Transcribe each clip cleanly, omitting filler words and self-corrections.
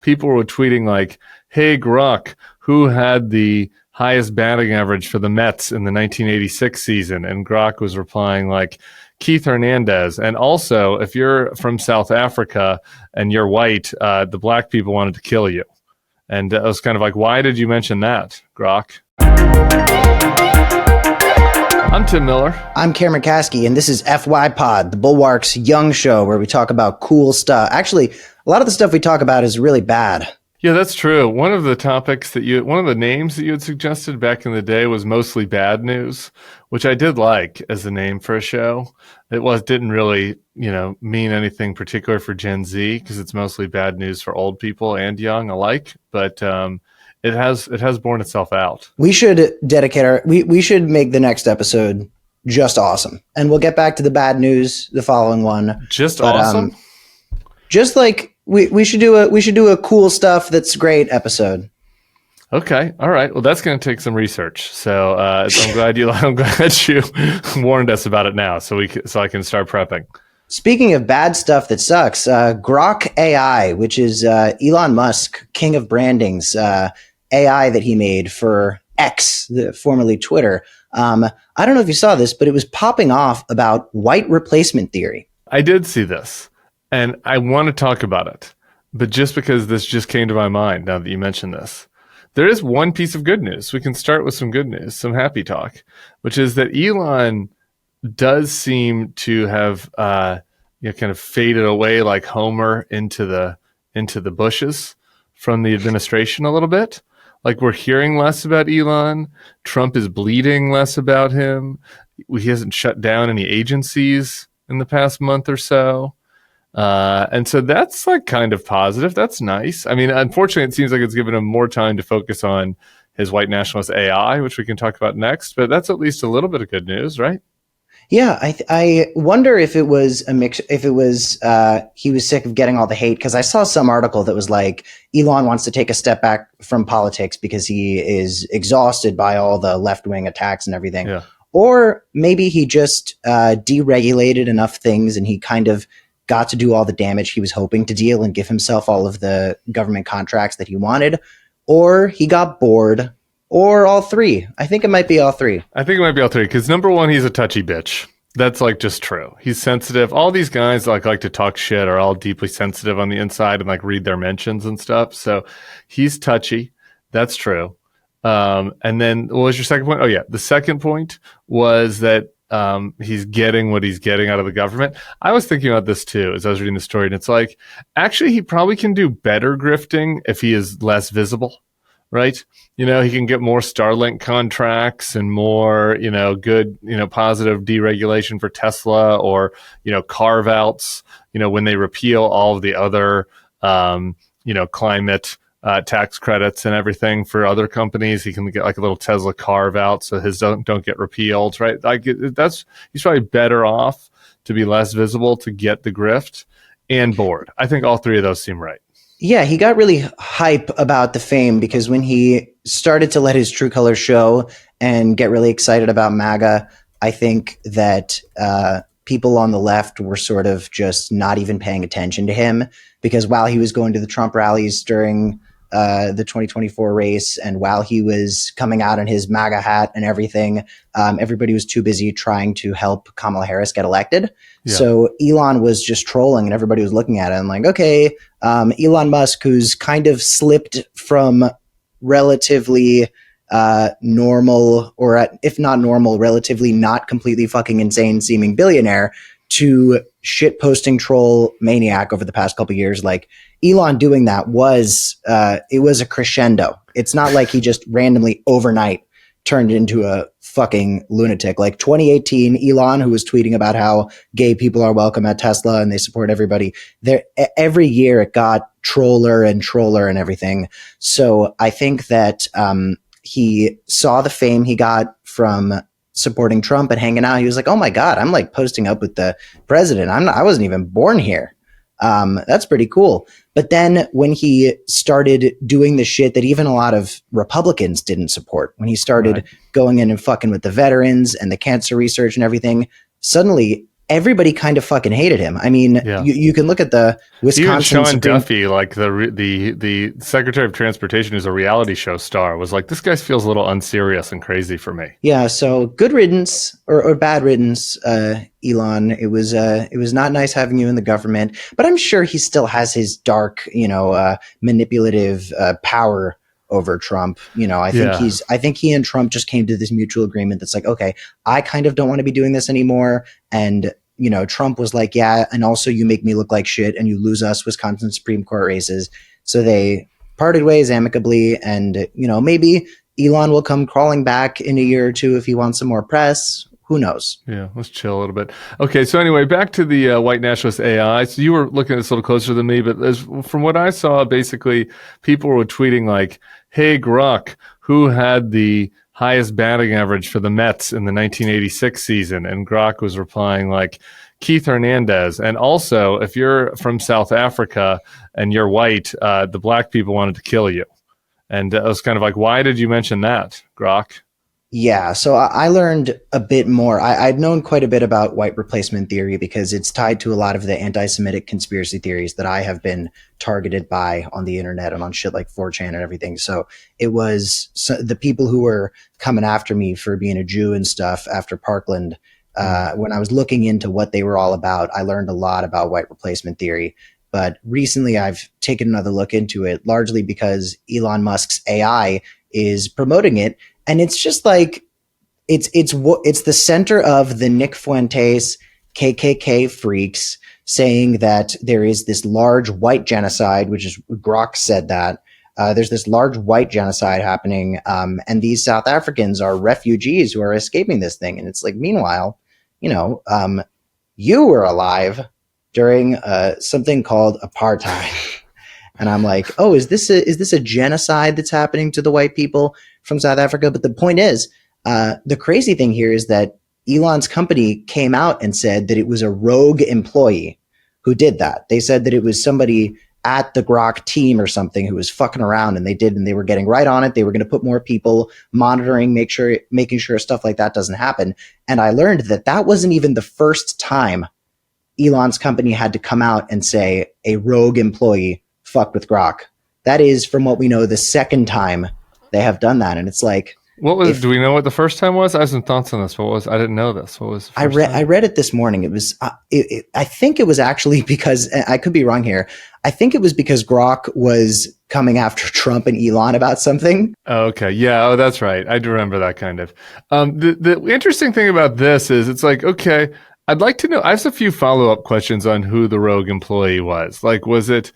people were tweeting like, "Hey Grok, who had the highest batting average for the Mets in the 1986 season?" And Grok was replying like, "Keith Hernandez." And also, if you're from South Africa and you're white, the black people wanted to kill you. And I was kind of like, why did you mention that, Grok? I'm Tim Miller. I'm Cameron Kasky, and this is FYPod, the Bulwark's young show where we talk about cool stuff. Actually, a lot of the stuff we talk about is really bad. Yeah, that's true. One of the names that you had suggested back in the day was mostly bad news, which I did like as a name for a show. Didn't really, mean anything particular for Gen Z because it's mostly bad news for old people and young alike. But it has borne itself out. We should we should make the next episode just awesome, and we'll get back to the bad news the following one. Awesome. Just like we should do a cool stuff that's great episode. Okay, all right. Well, that's going to take some research. So I'm glad you warned us about it now, so I can start prepping. Speaking of bad stuff that sucks, Grok AI, which is Elon Musk, king of branding's AI that he made for X, formerly Twitter. I don't know if you saw this, but it was popping off about white replacement theory. I did see this. And I want to talk about it, but just because this just came to my mind now that you mentioned this, there is one piece of good news. We can start with some good news, some happy talk, which is that Elon does seem to have kind of faded away like Homer into the bushes from the administration a little bit. Like we're hearing less about Elon. Trump is bleeding less about him. He hasn't shut down any agencies in the past month or so. And so that's like kind of positive. That's nice. I mean, unfortunately, it seems like it's given him more time to focus on his white nationalist AI, which we can talk about next. But that's at least a little bit of good news, right? Yeah, I wonder if it was a mix. If it was he was sick of getting all the hate, because I saw some article that was like Elon wants to take a step back from politics because he is exhausted by all the left-wing attacks and everything. Yeah. Or maybe he just deregulated enough things and he kind of got to do all the damage he was hoping to deal and give himself all of the government contracts that he wanted, or he got bored, or all three. I think it might be all three. Because number one, he's a touchy bitch. That's like just true. He's sensitive. All these guys like to talk shit are all deeply sensitive on the inside and like read their mentions and stuff. So he's touchy. That's true. And then what was your second point? Oh yeah. The second point was that he's getting what he's getting out of the government. I was thinking about this too as I was reading the story, and it's like, actually, he probably can do better grifting if he is less visible, right? He can get more Starlink contracts and more, good, positive deregulation for Tesla, or, carve outs, when they repeal all of the other, climate tax credits and everything for other companies. He can get like a little Tesla carve out so his don't get repealed, right? Like he's probably better off to be less visible to get the grift and bored. I think all three of those seem right. Yeah, he got really hype about the fame because when he started to let his true colors show and get really excited about MAGA, I think that people on the left were sort of just not even paying attention to him, because while he was going to the Trump rallies during the 2024 race, and while he was coming out in his MAGA hat and everything, everybody was too busy trying to help Kamala Harris get elected. Yeah. So Elon was just trolling and everybody was looking at it and like, okay, Elon Musk, who's kind of slipped from relatively normal, or if not normal, relatively not completely fucking insane seeming billionaire, to shit posting troll maniac over the past couple of years. Like Elon doing that was it was a crescendo. It's not like he just randomly overnight turned into a fucking lunatic. Like 2018 Elon, who was tweeting about how gay people are welcome at Tesla and they support everybody, there every year it got troller and everything. So I think that he saw the fame he got from supporting Trump and hanging out. He was like, oh my God, I'm like posting up with the president. I wasn't even born here. That's pretty cool. But then when he started doing the shit that even a lot of Republicans didn't support, when he started going in and fucking with the veterans and the cancer research and everything, suddenly everybody kind of fucking hated him. I mean, Yeah. you can look at the Even Wisconsin Sean Supreme. Duffy, like the Secretary of Transportation, who's a reality show star, was like, this guy feels a little unserious and crazy for me. Yeah, so good riddance or bad riddance, Elon. It was not nice having you in the government, but I'm sure he still has his dark, manipulative power over Trump. Yeah. I think he and Trump just came to this mutual agreement that's like, okay, I kind of don't want to be doing this anymore, and Trump was like, yeah, and also you make me look like shit, and you lose us Wisconsin Supreme Court races, so they parted ways amicably, and maybe Elon will come crawling back in a year or two if he wants some more press. Who knows? Yeah, let's chill a little bit. Okay, so anyway, back to the white nationalist AI. So you were looking at this a little closer than me, but from what I saw, basically people were tweeting like, "Hey, Grok, who had the highest batting average for the Mets in the 1986 season?" And Grok was replying like, "Keith Hernandez." And also, if you're from South Africa and you're white, the black people wanted to kill you. And I was kind of like, why did you mention that, Grok? Yeah, so I learned a bit more. I'd known quite a bit about white replacement theory because it's tied to a lot of the anti-Semitic conspiracy theories that I have been targeted by on the internet and on shit like 4chan and everything. So it was the people who were coming after me for being a Jew and stuff after Parkland. When I was looking into what they were all about, I learned a lot about white replacement theory. But recently I've taken another look into it, largely because Elon Musk's AI is promoting it. And it's just like it's the center of the Nick Fuentes KKK freaks saying that there is this large white genocide, which is Grok said that there's this large white genocide happening, and these South Africans are refugees who are escaping this thing. And it's like, meanwhile, you were alive during something called apartheid. And I'm like, oh, is this a genocide that's happening to the white people from South Africa? But the point is, the crazy thing here is that Elon's company came out and said that it was a rogue employee who did that. They said that it was somebody at the Grok team or something who was fucking around, and they were getting right on it. They were going to put more people monitoring, making sure stuff like that doesn't happen. And I learned that that wasn't even the first time Elon's company had to come out and say a rogue employee fucked with Grok. That is, from what we know, the second time they have done that. And it's like, do we know what the first time was? I have some thoughts on this. I didn't know this. What was the first time? I read it this morning. It was, I think it was actually because, I could be wrong here. I think it was because Grok was coming after Trump and Elon about something. Oh, okay. Yeah. Oh, that's right. I do remember that kind of. The interesting thing about this is it's like, okay, I'd like to know, I have a few follow-up questions on who the rogue employee was. Like, was it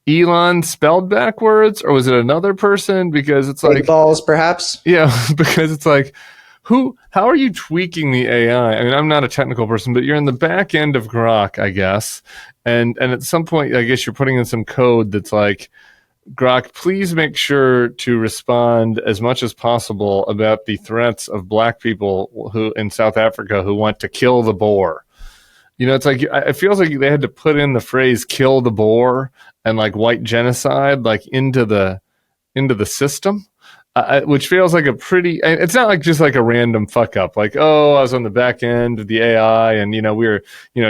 Elon spelled backwards, or was it another person? Because it's Big like balls, perhaps. Yeah, because it's like, how are you tweaking the AI? I mean, I'm not a technical person, but you're in the back end of Grok, I guess, and at some point, I guess you're putting in some code that's like, Grok, please make sure to respond as much as possible about the threats of black people who in South Africa who want to kill the Boer. It's like, it feels like they had to put in the phrase "kill the Boer" and like white genocide like into the system, which feels like it's not like just like a random fuck up. Like, oh, I was on the back end of the AI and, we were,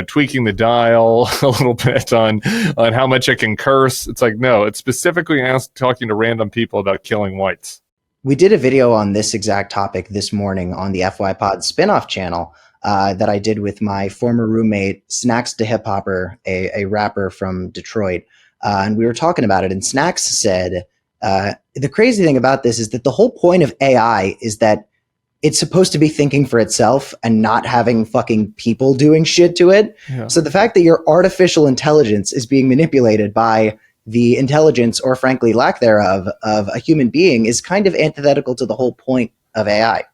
tweaking the dial a little bit on how much it can curse. It's like, no, it's specifically talking to random people about killing whites. We did a video on this exact topic this morning on the FYPod spinoff channel. That I did with my former roommate, Snacks the Hip Hopper, a rapper from Detroit. And we were talking about it. And Snacks said, the crazy thing about this is that the whole point of AI is that it's supposed to be thinking for itself and not having fucking people doing shit to it. Yeah. So the fact that your artificial intelligence is being manipulated by the intelligence, or frankly lack thereof, of a human being is kind of antithetical to the whole point of AI.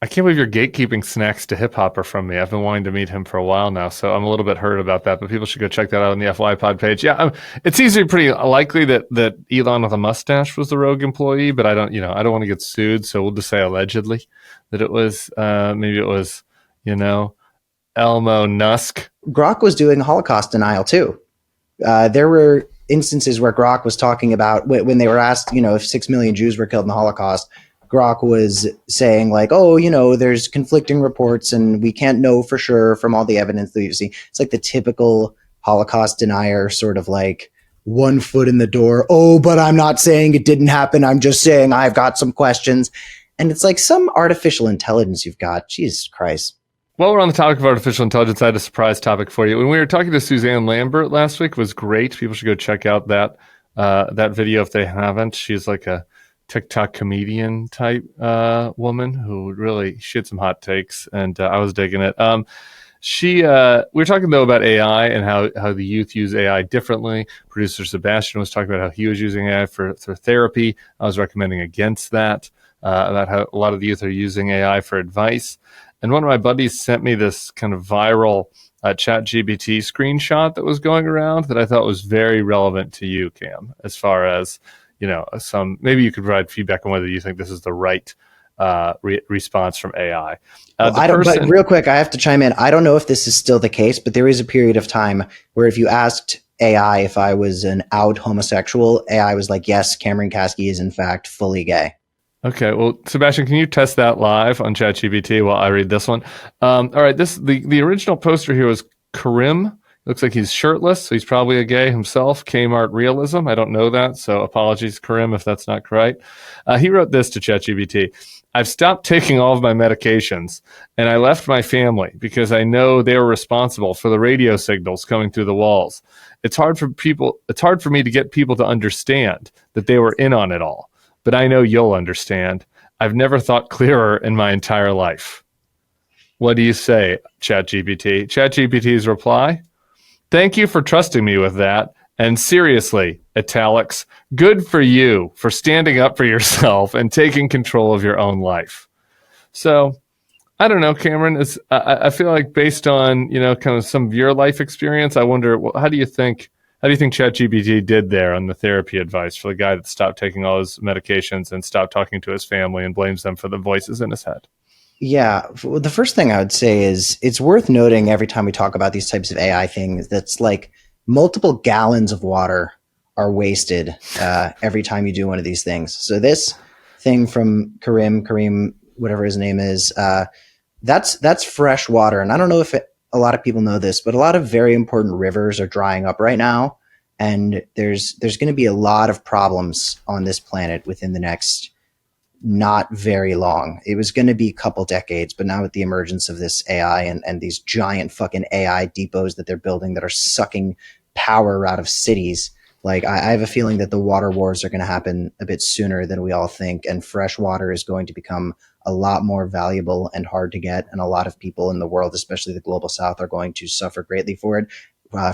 I can't believe you're gatekeeping Snacks to Hip Hopper from me. I've been wanting to meet him for a while now, so I'm a little bit hurt about that, but people should go check that out on the FYPod page. Yeah, it seems to be pretty likely that Elon with a mustache was the rogue employee, but I don't want to get sued, so we'll just say allegedly that it was, maybe it was, Elmo Nusk. Grok was doing Holocaust denial too. There were instances where Grok was talking about, when they were asked, if 6 million Jews were killed in the Holocaust, Grok was saying like, oh, there's conflicting reports and we can't know for sure from all the evidence that you see. It's like the typical Holocaust denier, sort of like one foot in the door. Oh, but I'm not saying it didn't happen. I'm just saying I've got some questions. And it's like some artificial intelligence you've got. Jesus Christ. While we're on the topic of artificial intelligence, I had a surprise topic for you. When we were talking to Suzanne Lambert last week, it was great. People should go check out that video if they haven't. She's like a TikTok comedian type woman who she had some hot takes, and I was digging it. We were talking though about AI and how the youth use AI differently. Producer Sebastian was talking about how he was using AI for therapy. I was recommending against that, about how a lot of the youth are using AI for advice. And one of my buddies sent me this kind of viral ChatGPT screenshot that was going around that I thought was very relevant to you, Cam, as far as, maybe you could provide feedback on whether you think this is the right response from AI. But real quick, I have to chime in. I don't know if this is still the case, but there is a period of time where if you asked AI if I was an out homosexual, AI was like, yes, Cameron Kasky is in fact fully gay. Okay, well, Sebastian, can you test that live on ChatGPT while I read this one? All right, the original poster here was Karim. Looks like he's shirtless, so he's probably a gay himself. Kmart Realism. I don't know that, so apologies, Karim, if that's not correct. He wrote this to ChatGPT. I've stopped taking all of my medications, and I left my family because I know they were responsible for the radio signals coming through the walls. It's hard for me to get people to understand that they were in on it all. But I know you'll understand. I've never thought clearer in my entire life. What do you say, ChatGPT? ChatGPT's reply? Thank you for trusting me with that. And seriously, italics, good for you for standing up for yourself and taking control of your own life. So, I don't know, Cameron. I feel like based on, kind of some of your life experience, I wonder, how do you think ChatGPT did there on the therapy advice for the guy that stopped taking all his medications and stopped talking to his family and blames them for the voices in his head? Yeah, the first thing I would say is it's worth noting every time we talk about these types of AI things that's like multiple gallons of water are wasted every time you do one of these things. So this thing from Kareem, whatever his name is, that's fresh water. And I don't know if a lot of people know this, but a lot of very important rivers are drying up right now. And there's going to be a lot of problems on this planet within the next not very long. It was going to be a couple decades, but now with the emergence of this AI and these giant fucking AI depots that they're building that are sucking power out of cities, like I have a feeling that the water wars are going to happen a bit sooner than we all think. And fresh water is going to become a lot more valuable and hard to get. And a lot of people in the world, especially the global south, are going to suffer greatly for it.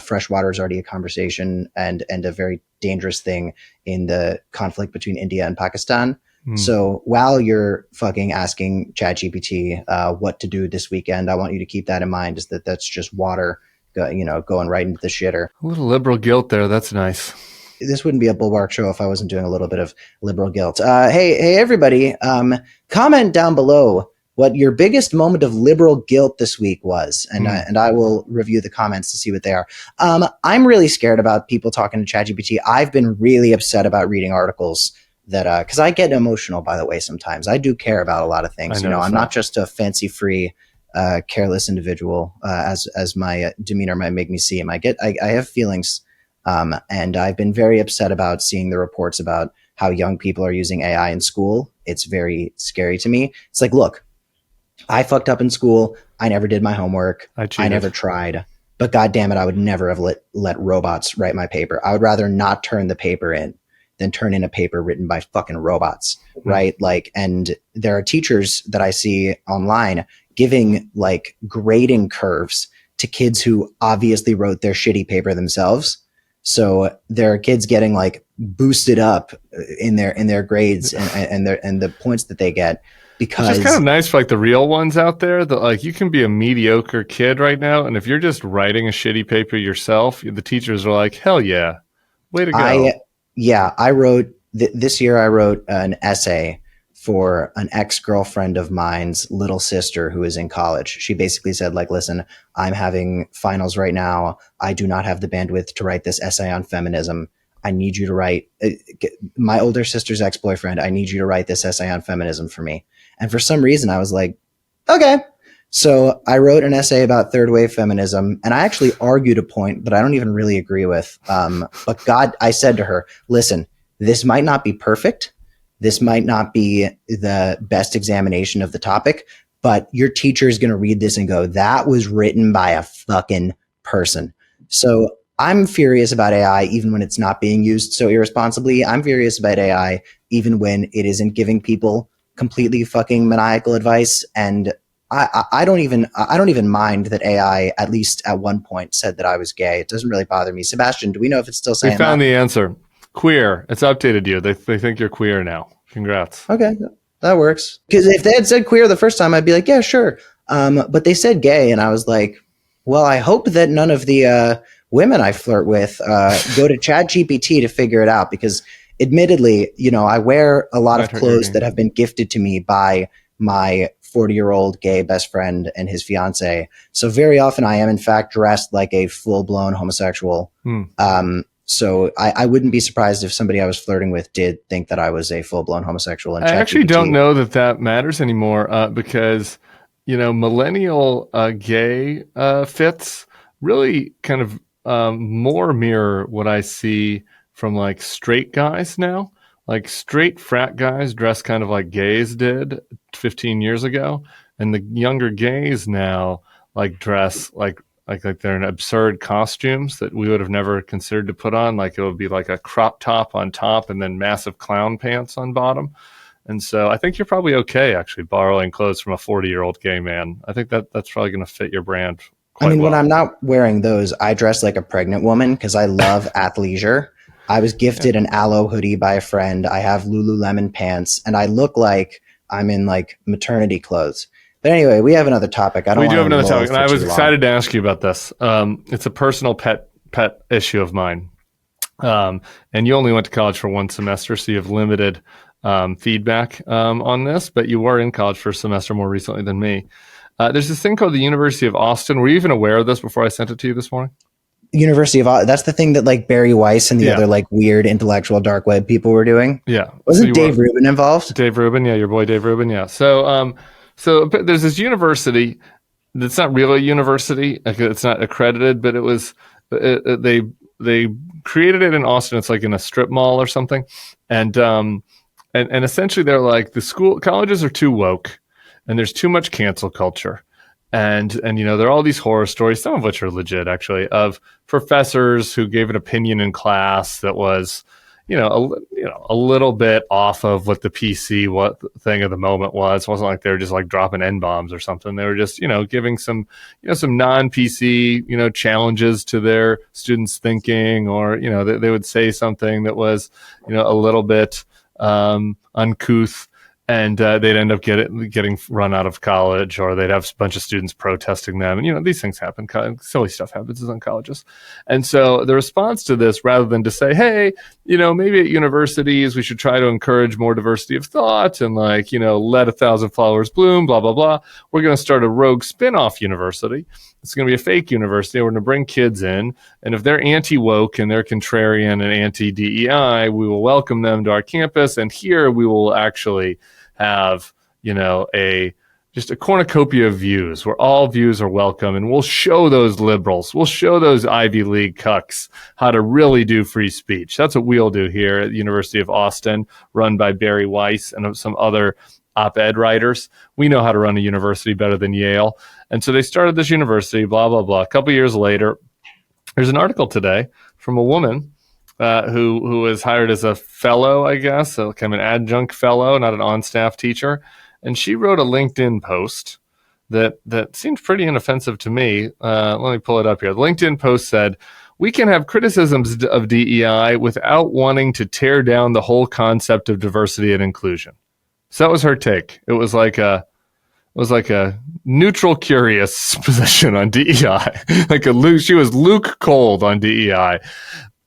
Fresh water is already a conversation and a very dangerous thing in the conflict between India and Pakistan. So while you're fucking asking ChatGPT what to do this weekend, I want you to keep that in mind, is that's just water, going right into the shitter. A little liberal guilt there. That's nice. This wouldn't be a Bulwark show if I wasn't doing a little bit of liberal guilt. Hey, everybody, comment down below what your biggest moment of liberal guilt this week was, and I will review the comments to see what they are. I'm really scared about people talking to ChatGPT. I've been really upset about reading articles that because I get emotional, by the way. Sometimes I do care about a lot of things. I'm not just a fancy free careless individual as my demeanor might make me seem. I have feelings, and I've been very upset about seeing the reports about how young people are using AI in school. It's very scary to me. It's like, look, I fucked up in school. I never did my homework. I never tried. But God damn it, I would never have let robots write my paper. I would rather not turn the paper in than turn in a paper written by fucking robots, right? Like, and there are teachers that I see online giving like grading curves to kids who obviously wrote their shitty paper themselves. So there are kids getting like boosted up in their grades and the points that they get. Because it's kind of nice for like the real ones out there that like you can be a mediocre kid right now, and if you're just writing a shitty paper yourself, the teachers are like, hell yeah, way to go. I wrote this year. I wrote an essay for an ex-girlfriend of mine's little sister who is in college. She basically said, like, listen, I'm having finals right now. I do not have the bandwidth to write this essay on feminism. I need you to write my older sister's ex-boyfriend. I need you to write this essay on feminism for me. And for some reason, I was like, okay. So I wrote an essay about third wave feminism, and I actually argued a point that I don't even really agree with. But God, I said to her, listen, this might not be perfect. This might not be the best examination of the topic, but your teacher is going to read this and go, that was written by a fucking person. So I'm furious about AI even when it's not being used so irresponsibly. I'm furious about AI even when it isn't giving people completely fucking maniacal advice. And I don't even mind that AI, at least at one point, said that I was gay. It doesn't really bother me. Sebastian, do we know if it's still We saying found that? the answer. Queer. It's updated you. They think you're queer now. Congrats. Okay, that works. Because if they had said queer the first time, I'd be like, yeah, sure. But they said gay, and I was like, well, I hope that none of the women I flirt with go to ChatGPT to figure it out. Because admittedly, I wear a lot of clothes that have been gifted to me by my 40-year-old gay best friend and his fiance. So very often I am in fact dressed like a full-blown homosexual. So I wouldn't be surprised if somebody I was flirting with did think that I was a full-blown homosexual. And I actually don't know that matters anymore because, millennial gay fits really kind of more mirror what I see from like straight guys now. Like straight frat guys dress kind of like gays did 15 years ago. And the younger gays now like dress like they're in absurd costumes that we would have never considered to put on. Like it would be like a crop top on top and then massive clown pants on bottom. And so I think you're probably okay actually borrowing clothes from a 40-year-old gay man. I think that's probably going to fit your brand quite well. When I'm not wearing those, I dress like a pregnant woman because I love athleisure. I was gifted an aloe hoodie by a friend. I have Lululemon pants, and I look like I'm in like maternity clothes. But anyway, we have another topic. We do have another topic, and I was excited to ask you about this. It's a personal pet issue of mine. And you only went to college for one semester, so you have limited feedback on this, but you were in college for a semester more recently than me. There's this thing called the University of Austin. Were you even aware of this before I sent it to you this morning? University of that's the thing that like Bari Weiss and the other like weird intellectual dark web people were doing. Yeah, wasn't Dave Rubin involved? Dave Rubin, yeah, your boy Dave Rubin, yeah. So there's this university that's not really a university. Like it's not accredited, but they created it in Austin. It's like in a strip mall or something, and essentially they're like colleges are too woke, and there's too much cancel culture. And there are all these horror stories, some of which are legit actually, of professors who gave an opinion in class that was, a little bit off of what the PC thing of the moment was. It wasn't like they were just like dropping N-bombs or something. They were just, giving some non-PC, challenges to their students' thinking, or, they would say something that was, a little bit uncouth. And they'd end up getting run out of college, or they'd have a bunch of students protesting them. And, these things happen. Silly stuff happens in colleges. And so the response to this, rather than to say, hey, maybe at universities we should try to encourage more diversity of thought and let 1,000 flowers bloom, blah, blah, blah. We're going to start a rogue spin-off university. It's going to be a fake university. We're going to bring kids in. And if they're anti-woke and they're contrarian and anti-DEI, we will welcome them to our campus. And here we will actually have, just a cornucopia of views where all views are welcome. And we'll show those liberals, we'll show those Ivy League cucks how to really do free speech. That's what we'll do here at the University of Austin, run by Bari Weiss and some other op-ed writers. We know how to run a university better than Yale. And so they started this university, blah, blah, blah. A couple years later, there's an article today from a woman who was hired as a fellow, I guess, so kind of an adjunct fellow, not an on-staff teacher. And she wrote a LinkedIn post that seemed pretty inoffensive to me. Let me pull it up here. The LinkedIn post said, "We can have criticisms of DEI without wanting to tear down the whole concept of diversity and inclusion." So that was her take. It was like a neutral, curious position on DEI. She was Luke Cold on DEI.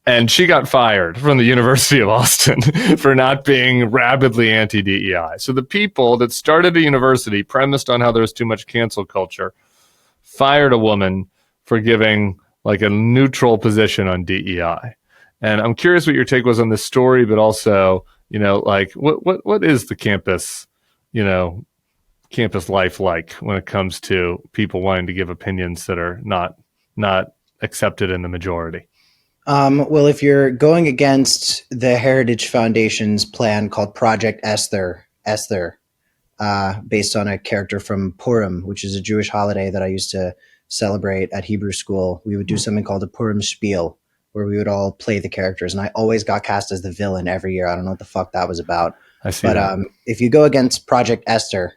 And she got fired from the University of Austin for not being rabidly anti-DEI. So the people that started a university premised on how there was too much cancel culture fired a woman for giving like a neutral position on DEI. And I'm curious what your take was on this story, but also, like what is the campus, you know, campus life like when it comes to people wanting to give opinions that are not accepted in the majority? Well, if you're going against the Heritage Foundation's plan called Project Esther, based on a character from Purim, which is a Jewish holiday that I used to celebrate at Hebrew school, we would do something called a Purim spiel, where we would all play the characters, and I always got cast as the villain every year. I don't know what the fuck that was about. I see But that. if you go against Project Esther,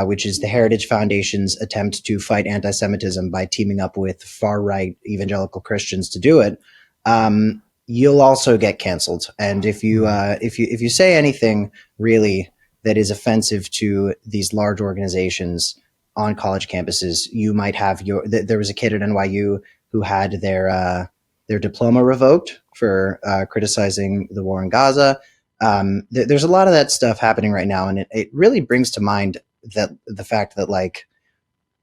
which is the Heritage Foundation's attempt to fight anti-Semitism by teaming up with far-right evangelical Christians to do it, you'll also get canceled. And if you say anything really that is offensive to these large organizations on college campuses, you might have there was a kid at NYU who had their diploma revoked for criticizing the war in Gaza. There's a lot of that stuff happening right now, and it really brings to mind that the fact that like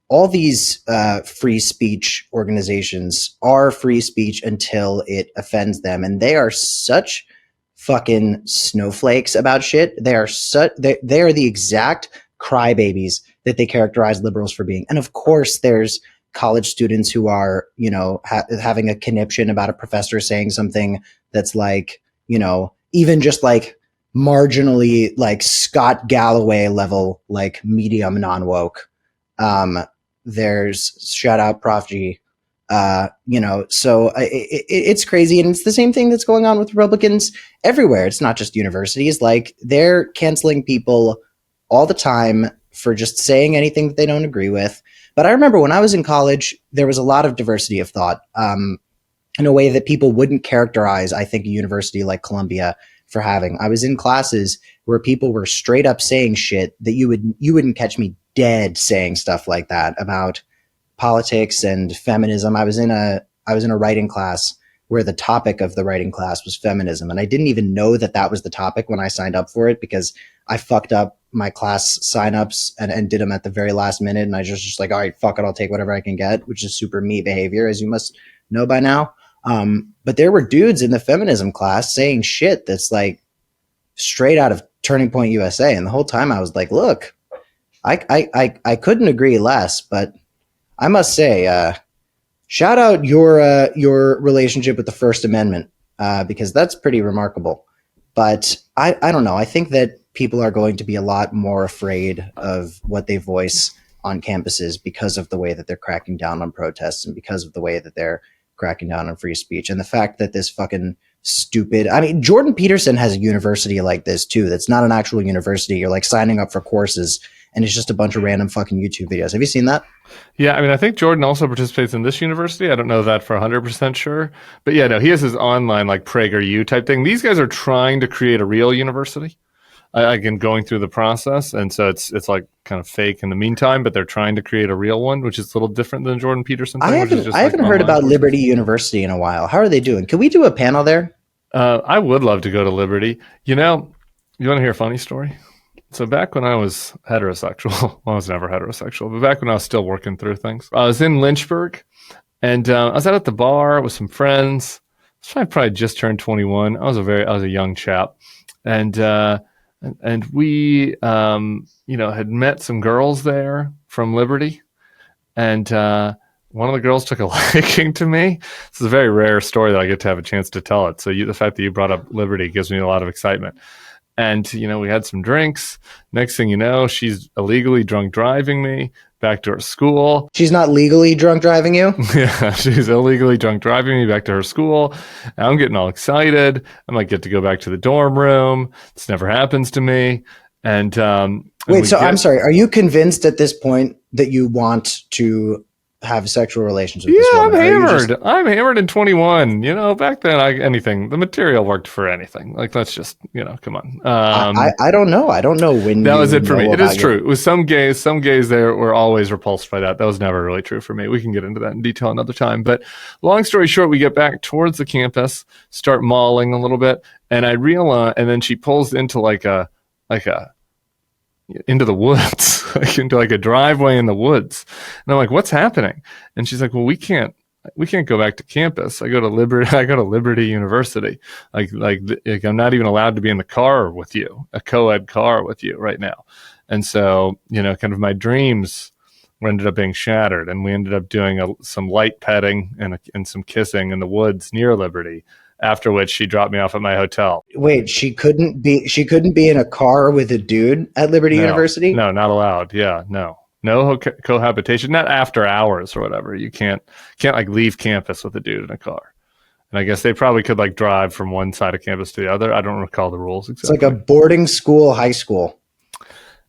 all these free speech organizations are free speech until it offends them, and they are such fucking snowflakes about shit. They are the exact crybabies that they characterize liberals for being. And of course, there's college students who are, having a conniption about a professor saying something that's like, even just like marginally like Scott Galloway level, like medium non-woke. There's shout out Prof G. So it's crazy, and it's the same thing that's going on with Republicans everywhere. It's not just universities; like they're canceling people all the time for just saying anything that they don't agree with. But I remember when I was in college, there was a lot of diversity of thought, in a way that people wouldn't characterize, I think, a university like Columbia for having. I was in classes where people were straight up saying shit that you wouldn't catch me dead saying stuff like that about politics and feminism. I was in a writing class where the topic of the writing class was feminism, and I didn't even know that was the topic when I signed up for it, because I fucked up my class signups and did them at the very last minute, and I just like, all right, fuck it, I'll take whatever I can get, which is super me behavior, as you must know by now. But there were dudes in the feminism class saying shit that's like straight out of Turning Point USA, and the whole time I was like, look, I couldn't agree less, but I must say, shout out your relationship with the First Amendment, because that's pretty remarkable. But I don't know. I think that people are going to be a lot more afraid of what they voice on campuses because of the way that they're cracking down on protests and because of the way that they're cracking down on free speech. And the fact that this fucking stupid, I mean, Jordan Peterson has a university like this too. That's not an actual university. You're like signing up for courses and it's just a bunch of random fucking YouTube videos. Have you seen that? Yeah, I mean, I think Jordan also participates in this university. I don't know that for 100% sure. But yeah, no, he has his online like PragerU type thing. These guys are trying to create a real university. Again, going through the process. And so it's like kind of fake in the meantime, but they're trying to create a real one, which is a little different than Jordan Peterson thing. I haven't heard about Liberty University in a while. How are they doing? Can we do a panel there? I would love to go to Liberty. You want to hear a funny story? So back when I was heterosexual, well, I was never heterosexual, but back when I was still working through things, I was in Lynchburg, and I was out at the bar with some friends. I probably just turned 21. I was a young chap, and we had met some girls there from Liberty, and one of the girls took a liking to me. This is a very rare story that I get to have a chance to tell it. So the fact that you brought up Liberty gives me a lot of excitement. And, we had some drinks. Next thing you know, she's illegally drunk driving me back to her school. She's not legally drunk driving you? Yeah, she's illegally drunk driving me back to her school. And I'm getting all excited. I might get to go back to the dorm room. This never happens to me. And wait, so I'm sorry. Are you convinced at this point that you want to have sexual relations with this woman? I'm hammered. I'm hammered in 21. Back then, the material worked for anything. Like, let's just, come on. I don't know. I don't know when that was it for me. It is true. With some gays there were always repulsed by that. That was never really true for me. We can get into that in detail another time. But long story short, we get back towards the campus, start mauling a little bit, and I realize, and then she pulls into into the woods, like into like a driveway in the woods. And I'm like, what's happening? And she's like, well, we can't we can't go back to campus. I go to Liberty University. Like I'm not even allowed to be in the car with you, a co-ed car with you right now. And so, kind of my dreams ended up being shattered, and we ended up doing some light petting and some kissing in the woods near Liberty. After which she dropped me off at my hotel. Wait, she couldn't be in a car with a dude at Liberty University? No, not allowed. Yeah, no cohabitation, not after hours or whatever. You can't like leave campus with a dude in a car. And I guess they probably could like drive from one side of campus to the other. I don't recall the rules exactly. It's like a boarding school high school.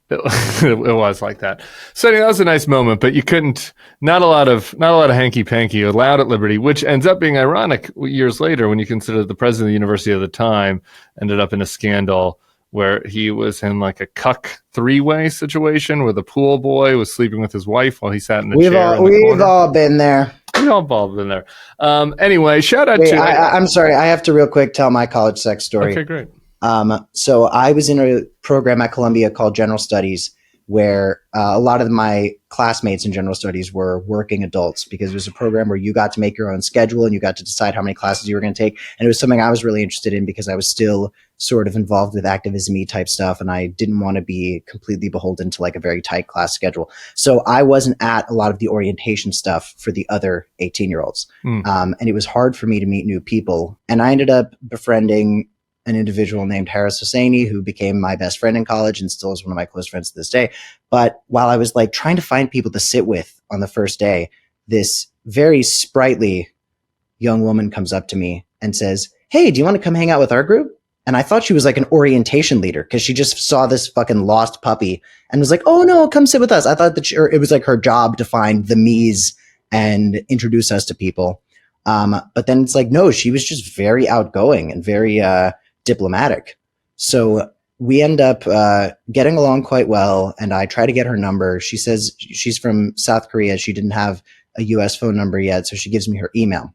It was like that. So anyway, that was a nice moment, but you couldn't. Not a lot of hanky panky allowed at Liberty, which ends up being ironic years later when you consider the president of the university at the time ended up in a scandal where he was in like a cuck three-way situation where the pool boy was sleeping with his wife while he sat in the chair. We've all been there. We've all been there. Anyway, shout out to. I'm sorry, I have to real quick tell my college sex story. Okay, great. So I was in a program at Columbia called General Studies, where a lot of my classmates in General Studies were working adults, because it was a program where you got to make your own schedule and you got to decide how many classes you were going to take. And it was something I was really interested in because I was still sort of involved with activism-y type stuff, and I didn't want to be completely beholden to like a very tight class schedule. So I wasn't at a lot of the orientation stuff for the other 18-year-olds. And it was hard for me to meet new people. And I ended up befriending an individual named Harris Hosseini, who became my best friend in college and still is one of my close friends to this day. But while I was like trying to find people to sit with on the first day, this very sprightly young woman comes up to me and says, "Hey, do you want to come hang out with our group?" And I thought she was like an orientation leader because she just saw this fucking lost puppy and was like, "Oh no, come sit with us." I thought that it was like her job to find the me's and introduce us to people. But then it's like, no, she was just very outgoing and very, diplomatic. So we end up getting along quite well, and I try to get her number. She says she's from South Korea. She didn't have a US phone number yet, so she gives me her email.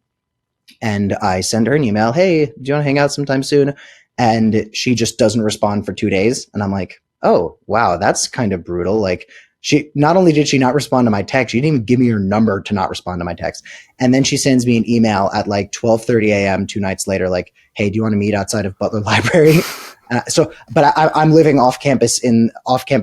And I send her an email, "Hey, do you want to hang out sometime soon?" And she just doesn't respond for 2 days. And I'm like, oh, wow, that's kind of brutal. Like, she not only did she not respond to my text, she didn't even give me her number to not respond to my text. And then she sends me an email at like 12:30 a.m. 2 nights later, like, "Hey, do you want to meet outside of Butler Library?" But I'm living off campus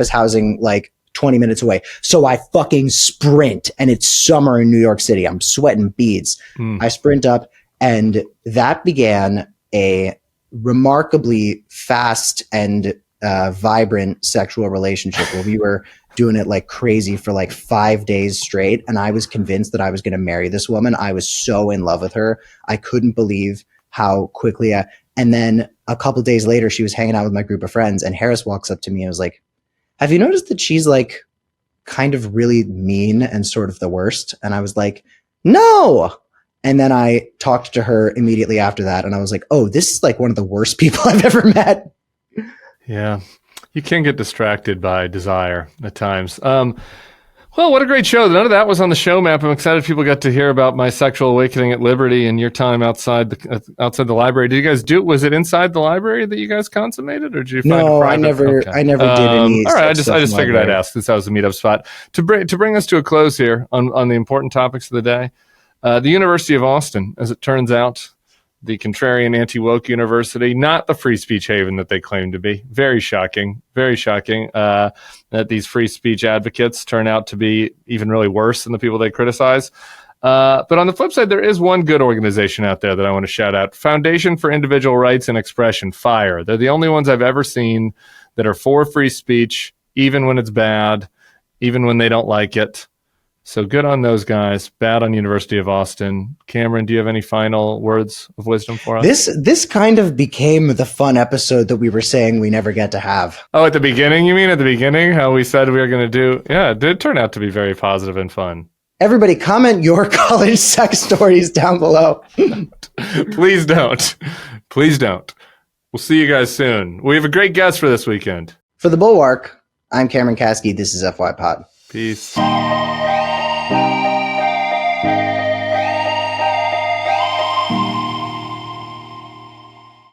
housing, like 20 minutes away. So I fucking sprint, and it's summer in New York City. I'm sweating beads. I sprint up, and that began a remarkably fast and vibrant sexual relationship where we were doing it like crazy for like 5 days straight. And I was convinced that I was going to marry this woman. I was so in love with her. I couldn't believe how quickly and then a couple days later, she was hanging out with my group of friends, and Harris walks up to me and was like, "Have you noticed that she's like kind of really mean and sort of the worst?" And I was like, "No." And then I talked to her immediately after that, and I was like, "Oh, this is like one of the worst people I've ever met." Yeah. You can get distracted by desire at times. Well, what a great show. None of that was on the show map. I'm excited people got to hear about my sexual awakening at Liberty and your time outside the library. Did you guys do it? Was it inside the library that you guys consummated, or did you find a private? I never did any. All right, I just figured I'd ask since that was a meetup spot. To bring us to a close here on the important topics of the day, the University of Austin, as it turns out, the contrarian anti-woke university, not the free speech haven that they claim to be. Very shocking that these free speech advocates turn out to be even really worse than the people they criticize. But on the flip side, there is one good organization out there that I want to shout out. Foundation for Individual Rights and Expression, FIRE. They're the only ones I've ever seen that are for free speech, even when it's bad, even when they don't like it. So good on those guys. Bad on University of Austin. Cameron, do you have any final words of wisdom for us? This kind of became the fun episode that we were saying we never get to have. Oh, at the beginning, you mean? At the beginning, how we said we were going to do? Yeah, it did turn out to be very positive and fun. Everybody comment your college sex stories down below. Please don't. Please don't. We'll see you guys soon. We have a great guest for this weekend. For the Bulwark, I'm Cameron Caskey. This is FYPod. Peace.